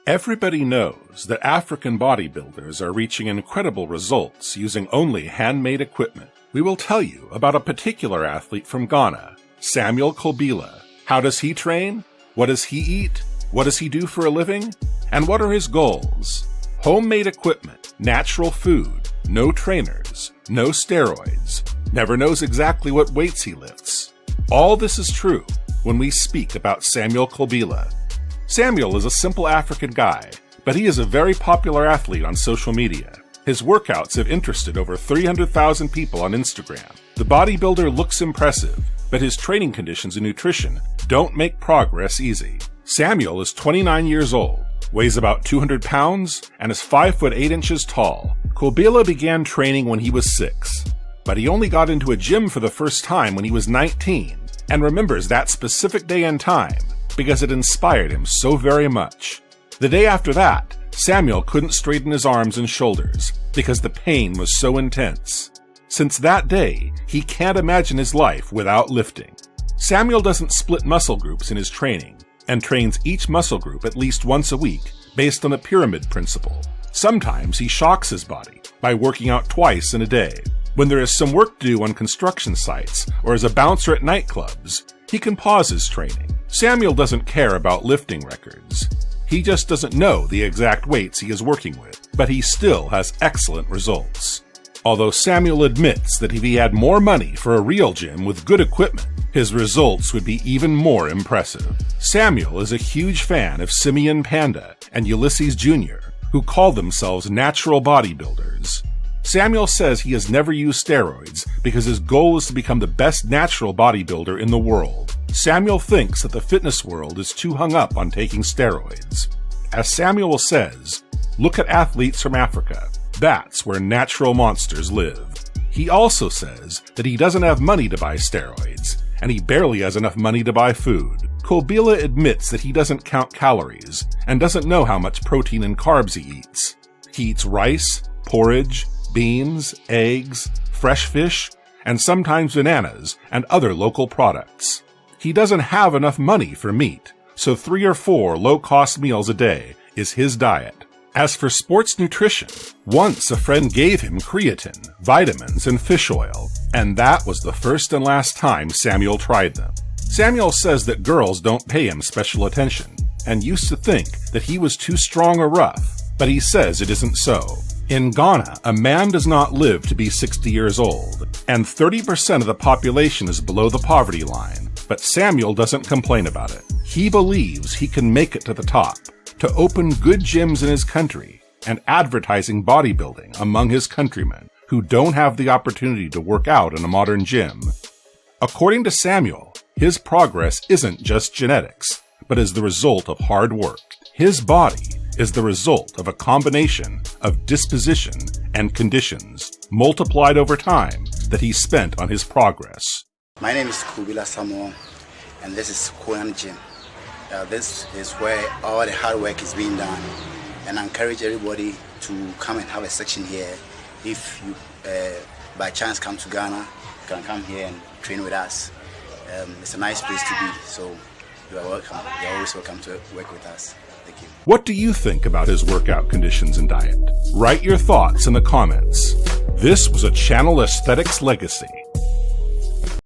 Everybody knows that African bodybuilders are reaching incredible results using only handmade equipment. We will tell you about a particular athlete from Ghana, Samuel Kabila. How does he train? What does he eat? What does he do for a living? And what are his goals? Homemade equipment, natural food, no trainers, no steroids, never knows exactly what weights he lifts. All this is true when we speak about Samuel Kabila. Samuel is a simple African guy, but he is a very popular athlete on social media. His workouts have interested over 300,000 people on Instagram. The bodybuilder looks impressive, but his training conditions and nutrition don't make progress easy. Samuel is 29 years old, weighs about 200 pounds, and is 5 foot 8 inches tall. Kabila began training when he was 6, but he only got into a gym for the first time when he was 19, and remembers that specific day and time because it inspired him so very much. The day after that, Samuel couldn't straighten his arms and shoulders because the pain was so intense. Since that day, he can't imagine his life without lifting. Samuel doesn't split muscle groups in his training and trains each muscle group at least once a week based on the pyramid principle. Sometimes he shocks his body by working out twice in a day. When there is some work to do on construction sites or as a bouncer at nightclubs, he can pause his training. Samuel doesn't care about lifting records. He just doesn't know the exact weights he is working with, but he still has excellent results. Although Samuel admits that if he had more money for a real gym with good equipment, his results would be even more impressive. Samuel is a huge fan of Simeon Panda and Ulysses Jr., who call themselves natural bodybuilders. Samuel says he has never used steroids because his goal is to become the best natural bodybuilder in the world. Samuel thinks that the fitness world is too hung up on taking steroids. As Samuel says, look at athletes from Africa. That's where natural monsters live. He also says that he doesn't have money to buy steroids, and he barely has enough money to buy food. Kabila admits that he doesn't count calories and doesn't know how much protein and carbs he eats. He eats rice, porridge, beans, eggs, fresh fish, and sometimes bananas and other local products. He doesn't have enough money for meat, so 3 or 4 low-cost meals a day is his diet. As for sports nutrition, once a friend gave him creatine, vitamins, and fish oil, and that was the first and last time Samuel tried them. Samuel says that girls don't pay him special attention, and used to think that he was too strong or rough, but he says it isn't so. In Ghana, a man does not live to be 60 years old, and 30% of the population is below the poverty line, but Samuel doesn't complain about it. He believes he can make it to the top, to open good gyms in his country, and advertising bodybuilding among his countrymen who don't have the opportunity to work out in a modern gym. According to Samuel, his progress isn't just genetics, but is the result of hard work. His body is the result of a combination of disposition and conditions multiplied over time that he spent on his progress. My name is Kabila Samuel, and this is Koyan Gym. This is where all the hard work is being done, and I encourage everybody to come and have a section here. If you by chance come to Ghana, you can come here and train with us. It's a nice place to be, so you are welcome. You're always welcome to work with us. Thank you. What do you think about his workout conditions and diet? Write your thoughts in the comments. This was a Channel Aesthetics Legacy.